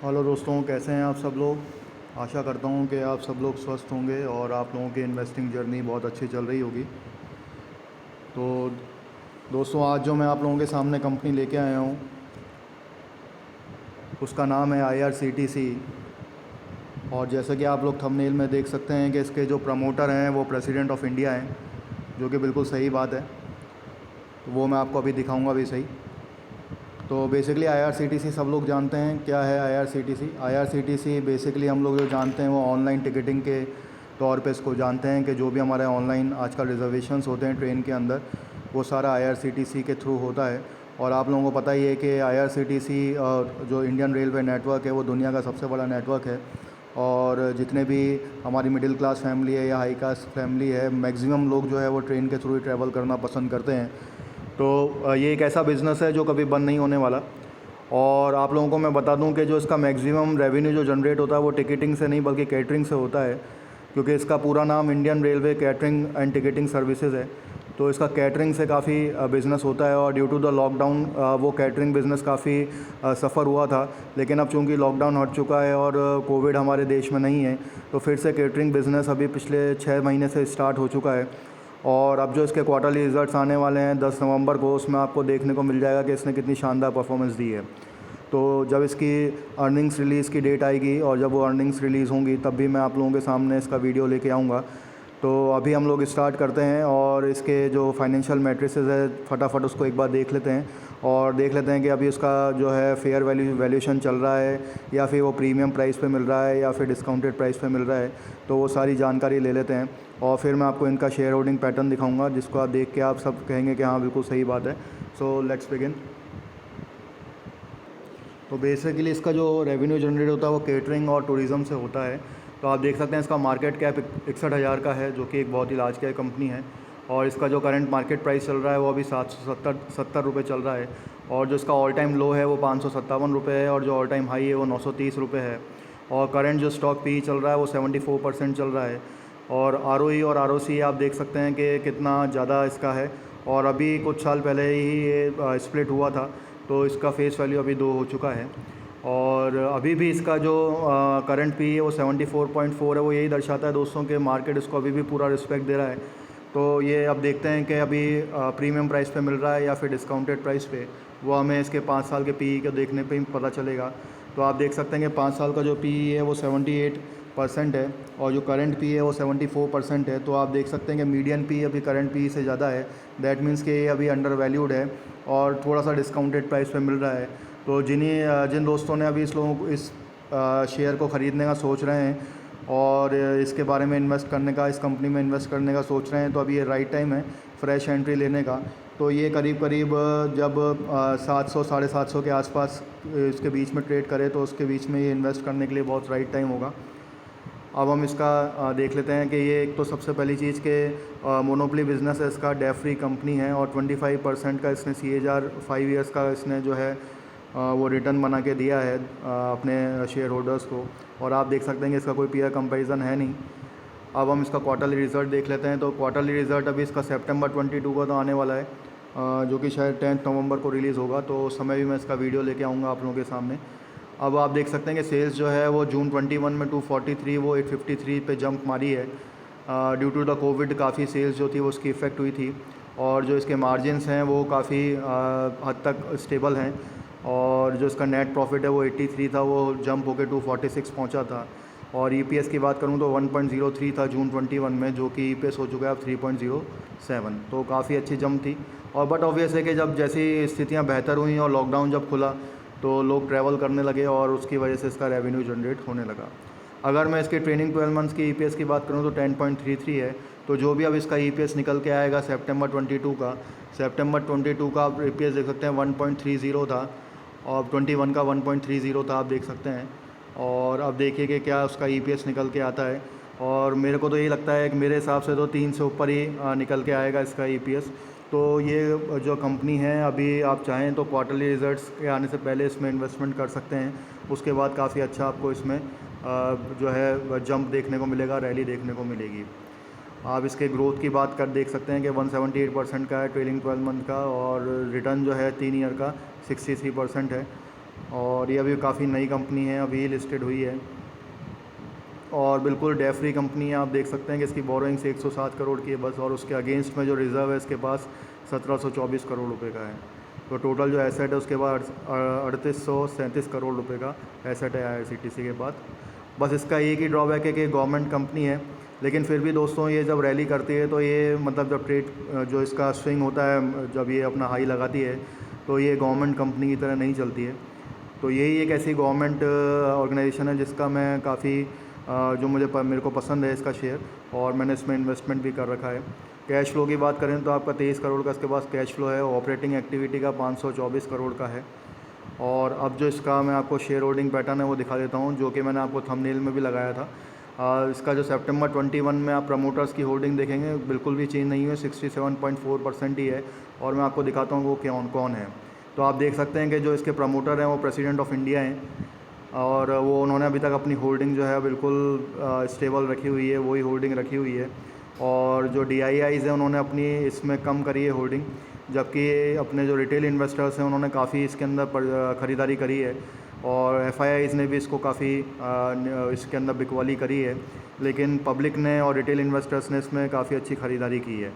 Hello दोस्तों, कैसे हैं आप सब लोग। आशा करता हूं कि आप सब लोग स्वस्थ होंगे और आप लोगों की इन्वेस्टिंग जर्नी बहुत अच्छी चल रही होगी। तो दोस्तों, आज जो मैं आप लोगों के सामने कंपनी लेके आया हूं उसका नाम है IRCTC। और जैसे कि आप लोग थंबनेल में देख सकते हैं कि इसके जो प्रमोटर हैं वो प्रेसिडेंट ऑफ इंडिया हैं, जो कि बिल्कुल सही बात है। तो वो मैं आपको अभी दिखाऊंगा भी सही। तो बेसिकली IRCTC सब लोग जानते हैं क्या है। IRCTC बेसिकली हम लोग जो जानते हैं वो ऑनलाइन टिकटिंग के तौर पे इसको जानते हैं कि जो भी हमारे ऑनलाइन आजकल रिजर्वेशंस होते हैं ट्रेन के अंदर, वो सारा IRCTC के थ्रू होता है। और आप लोगों को पता ही है कि IRCTC जो इंडियन रेलवे नेटवर्क है वो दुनिया का सबसे बड़ा नेटवर्क है। और जितने भी हमारी मिडिल क्लास फैमिली है या हाई क्लास फैमिली है, मैक्सिमम लोग जो है वो ट्रेन के थ्रू ही ट्रैवल करना पसंद करते हैं। तो ये एक ऐसा बिज़नेस है जो कभी बंद नहीं होने वाला। और आप लोगों को मैं बता दूं कि जो इसका मैक्सिमम रेवेन्यू जो जनरेट होता है वो टिकटिंग से नहीं बल्कि कैटरिंग से होता है, क्योंकि इसका पूरा नाम Indian railway catering and ticketing services है। तो इसका कैटरिंग से काफ़ी बिज़नेस होता है। और ड्यू टू द लॉकडाउन वो कैटरिंग बिज़नेस काफ़ी सफ़र हुआ था, लेकिन अब चूँकि लॉकडाउन हट चुका है और कोविड हमारे देश में नहीं है, तो फिर से कैटरिंग बिज़नेस अभी पिछले 6 महीने से स्टार्ट हो चुका है। और अब जो इसके क्वार्टरली रिज़ल्ट्स आने वाले हैं 10 नवंबर को, उसमें आपको देखने को मिल जाएगा कि इसने कितनी शानदार परफॉर्मेंस दी है। तो जब इसकी अर्निंग्स रिलीज़ की डेट आएगी और जब वो अर्निंग्स रिलीज़ होंगी तब भी मैं आप लोगों के सामने इसका वीडियो लेके आऊँगा। तो अभी हम लोग स्टार्ट करते हैं और इसके जो फाइनेंशियल मैट्रिसेस है फटाफट उसको एक बार देख लेते हैं। और देख लेते हैं कि अभी उसका जो है फेयर वैल्यूएशन चल रहा है या फिर वो प्रीमियम प्राइस पे मिल रहा है या फिर डिस्काउंटेड प्राइस पे मिल रहा है। तो वो सारी जानकारी ले लेते हैं और फिर मैं आपको इनका शेयर होल्डिंग पैटर्न दिखाऊंगा, जिसको आप देख के आप सब कहेंगे कि हाँ बिल्कुल सही बात है। So let's begin. तो बेसिकली इसका जो रेवेन्यू जनरेट होता है वो केटरिंग और टूरिज़्म से होता है। तो आप देख सकते हैं इसका मार्केट कैप 61,000 का है, जो कि एक बहुत ही लार्ज कैप कंपनी है। और इसका जो करंट मार्केट प्राइस चल रहा है वो अभी 770 रुपये चल रहा है। और जो इसका ऑल टाइम लो है वो 557 रुपये है और जो ऑल टाइम हाई है वो 930 रुपये है। और करंट जो स्टॉक पी चल रहा है वो 74% चल रहा है। और ROE और ROC आप देख सकते हैं कि कितना ज़्यादा इसका है। और अभी कुछ साल पहले ही ये स्प्लिट हुआ था, तो इसका फेस वैल्यू अभी 2 हो चुका है। और अभी भी इसका जो करंट पी है वो 74.4 है। वो यही दर्शाता है दोस्तों कि मार्केट इसको अभी भी पूरा रिस्पेक्ट दे रहा है। तो ये अब देखते हैं कि अभी प्रीमियम प्राइस पे मिल रहा है या फिर डिस्काउंटेड प्राइस पे, वो हमें इसके 5 साल के पी को देखने पे ही पता चलेगा। तो आप देख सकते हैं कि 5 साल का जो पी है वो 78% है और जो करंट पी है वो 74% है। तो आप देख सकते हैं कि मीडियन पी अभी करंट पी से ज़्यादा है। दैट मीन्स कि ये अभी अंडर वैल्यूड है और थोड़ा सा डिस्काउंटेड प्राइस पे मिल रहा है। तो जिन दोस्तों ने अभी इस शेयर को ख़रीदने का सोच रहे हैं और इसके बारे में इन्वेस्ट करने का, इस कंपनी में इन्वेस्ट करने का सोच रहे हैं, तो अभी ये राइट टाइम है फ्रेश एंट्री लेने का। तो ये करीब करीब जब 700 750 के आसपास इसके बीच में ट्रेड करे तो उसके बीच में ये इन्वेस्ट करने के लिए बहुत राइट टाइम होगा। अब हम इसका देख लेते हैं कि ये एक तो सबसे पहली चीज़ के मोनोपोली बिज़नेस है इसका, डेट फ्री कंपनी है और 25% का इसने CAGR 5 ईयर्स का इसने जो है वो रिटर्न बना के दिया है अपने शेयर होल्डर्स को। और आप देख सकते हैं कि इसका कोई पीयर कंपैरिजन है नहीं। अब हम इसका क्वार्टरली रिज़ल्ट देख लेते हैं। तो क्वार्टरली रिज़ल्ट अभी इसका सितंबर 22 का तो आने वाला है, जो कि शायद 10 नवंबर को रिलीज़ होगा। तो उस समय भी मैं इसका वीडियो लेके आऊँगा आप लोगों के सामने। अब आप देख सकते हैं कि सेल्स जो है वो जून 21 में 243 वो 853 पे जंप मारी है। ड्यू टू द कोविड काफ़ी सेल्स जो थी वो उसकी इफ़ेक्ट हुई थी। और जो इसके मार्जिन्स हैं वो काफ़ी हद तक स्टेबल हैं। और जो इसका नेट प्रॉफिट है वो 83 था, वो जंप होकर 246 पहुंचा था। और EPS की बात करूं तो 1.03 था जून 21 में, जो कि EPS हो चुका है अब 3.07। तो काफ़ी अच्छी जंप थी। और बट ऑब्वियस है कि जब जैसी स्थितियां बेहतर हुई और लॉकडाउन जब खुला तो लोग ट्रैवल करने लगे और उसकी वजह से इसका रेवेन्यू जनरेट होने लगा। अगर मैं इसकी ट्रेनिंग 12 मंथ्स की EPS की बात करूं तो 10.33 है। तो जो भी अब इसका EPS निकल के आएगा सितंबर 22 का आप EPS देख सकते हैं 1.30 था और 21 का 1.30 था, आप देख सकते हैं। और अब देखिए कि क्या उसका EPS निकल के आता है। और मेरे को तो यही लगता है कि मेरे हिसाब से तो 3 से ऊपर ही निकल के आएगा इसका EPS। तो ये जो कंपनी है, अभी आप चाहें तो क्वार्टरली रिजल्ट्स के आने से पहले इसमें इन्वेस्टमेंट कर सकते हैं। उसके बाद काफ़ी अच्छा आपको इसमें जो है जंप देखने को मिलेगा, रैली देखने को मिलेगी। आप इसके ग्रोथ की बात कर देख सकते हैं कि 178% का है ट्रेलिंग 12 मंथ का, और रिटर्न जो है 3 ईयर का 63% है। और ये अभी काफ़ी नई कंपनी है, अभी लिस्टेड हुई है और बिल्कुल डेट फ्री कंपनी है। आप देख सकते हैं कि इसकी बोरोइंग्स 107 करोड़ की है बस, और उसके अगेंस्ट में जो रिज़र्व है इसके पास 1724 करोड़ रुपए का है। तो टोटल जो एसेट है उसके बाद 3837 करोड़ रुपए का एसेट है IRCTC के पास। बस इसका एक ही ड्रॉबैक है कि गवर्नमेंट कंपनी है, लेकिन फिर भी दोस्तों ये जब रैली करती है तो ये मतलब जब ट्रेड जो इसका स्विंग होता है, जब ये अपना हाई लगाती है तो ये गवर्नमेंट कंपनी की तरह नहीं चलती है। तो यही एक ऐसी गवर्नमेंट ऑर्गेनाइजेशन है जिसका मैं काफ़ी जो मेरे को पसंद है इसका शेयर, और मैंने इसमें इन्वेस्टमेंट भी कर रखा है। कैश फ्लो की बात करें तो आपका 23 करोड़ का इसके पास कैश फ्लो है, ऑपरेटिंग एक्टिविटी का 524 करोड़ का है। और अब जो इसका मैं आपको शेयर होल्डिंग पैटर्न है वो दिखा देता हूँ, जो कि मैंने आपको थंबनेल में भी लगाया था। इसका जो सितंबर 21 में आप प्रमोटर्स की होल्डिंग देखेंगे बिल्कुल भी चेंज नहीं हुई, 67.4% ही है। और मैं आपको दिखाता हूँ वो कौन कौन है। तो आप देख सकते हैं कि जो इसके प्रमोटर हैं वो प्रेसिडेंट ऑफ इंडिया हैं, और वो उन्होंने अभी तक अपनी होल्डिंग जो है बिल्कुल स्टेबल रखी हुई है, वही होल्डिंग रखी हुई है। और जो DIIs हैं उन्होंने अपनी इसमें कम करी है होल्डिंग, जबकि अपने जो रिटेल इन्वेस्टर्स हैं उन्होंने काफ़ी इसके अंदर ख़रीदारी करी है, और FIIs ने भी इसको काफ़ी इसके अंदर बिकवाली करी है, लेकिन पब्लिक ने और रिटेल इन्वेस्टर्स ने इसमें काफ़ी अच्छी ख़रीदारी की है।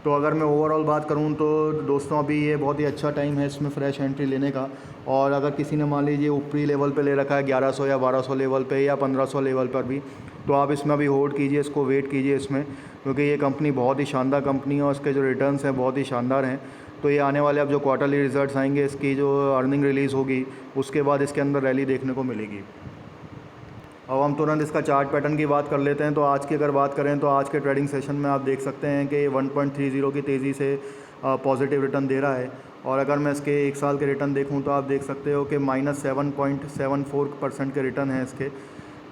तो अगर मैं ओवरऑल बात करूं तो दोस्तों अभी ये बहुत ही अच्छा टाइम है इसमें फ्रेश एंट्री लेने का। और अगर किसी ने मान लीजिए ऊपरी लेवल पे ले रखा है 1100 या 1200 लेवल पे या 1500 लेवल पर भी, तो आप इसमें अभी होल्ड कीजिए, इसको वेट कीजिए इसमें, क्योंकि ये कंपनी बहुत ही शानदार कंपनी है और इसके जो रिटर्न्स हैं बहुत ही शानदार हैं। तो ये आने वाले अब जो क्वार्टरली रिजल्ट्स आएंगे, इसकी जो अर्निंग रिलीज़ होगी उसके बाद इसके अंदर रैली देखने को मिलेगी। अब हम तुरंत इसका चार्ट पैटर्न की बात कर लेते हैं। तो आज की अगर बात करें तो आज के ट्रेडिंग सेशन में आप देख सकते हैं कि 1.30 की तेज़ी से पॉजिटिव रिटर्न दे रहा है। और अगर मैं इसके 1 साल के रिटर्न देखूं तो आप देख सकते हो कि -7.74% के रिटर्न है इसके,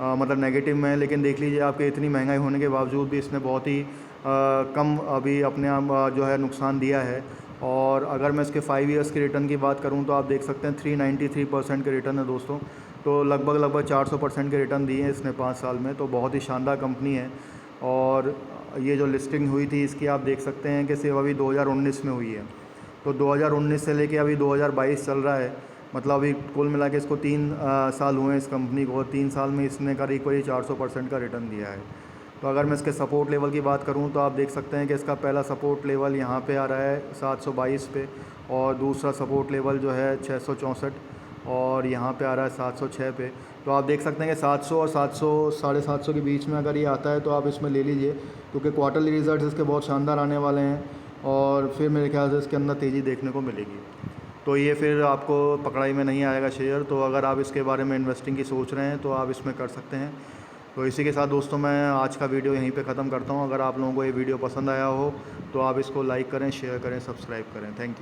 मतलब नेगेटिव में है। लेकिन देख लीजिए आपके इतनी महंगाई होने के बावजूद भी इसने बहुत ही कम अभी अपने आप जो है नुकसान दिया है। और अगर मैं इसके 5 ईयर्स के रिटर्न की बात करूं तो आप देख सकते हैं 393% के रिटर्न है दोस्तों। तो लगभग 400% के रिटर्न दिए हैं इसने 5 साल में। तो बहुत ही शानदार कंपनी है। और ये जो लिस्टिंग हुई थी इसकी आप देख सकते हैं कि सिर्फ अभी 2019 में हुई है। तो 2019 से लेके अभी 2022 चल रहा है, मतलब अभी कुल मिला के इसको 3 साल हुए हैं इस कंपनी को। 3 साल में इसने करीब 400% का रिटर्न दिया है। तो अगर मैं इसके सपोर्ट लेवल की बात करूं तो आप देख सकते हैं कि इसका पहला सपोर्ट लेवल यहाँ पे आ रहा है 722 पे, और दूसरा सपोर्ट लेवल जो है 664, और यहाँ पे आ रहा है 706 पे। तो आप देख सकते हैं कि 700 और 700 750 के बीच में अगर ये आता है तो आप इसमें ले लीजिए, क्योंकि क्वार्टरली रिजल्ट्स इसके बहुत शानदार आने वाले हैं, और फिर मेरे ख्याल से इसके अंदर तेज़ी देखने को मिलेगी। तो ये फिर आपको पकड़ाई में नहीं आएगा शेयर। तो अगर आप इसके बारे में इन्वेस्टिंग की सोच रहे हैं तो आप इसमें कर सकते हैं। तो इसी के साथ दोस्तों मैं आज का वीडियो यहीं पे ख़त्म करता हूँ। अगर आप लोगों को ये वीडियो पसंद आया हो तो आप इसको लाइक करें, शेयर करें, सब्सक्राइब करें। Thank you.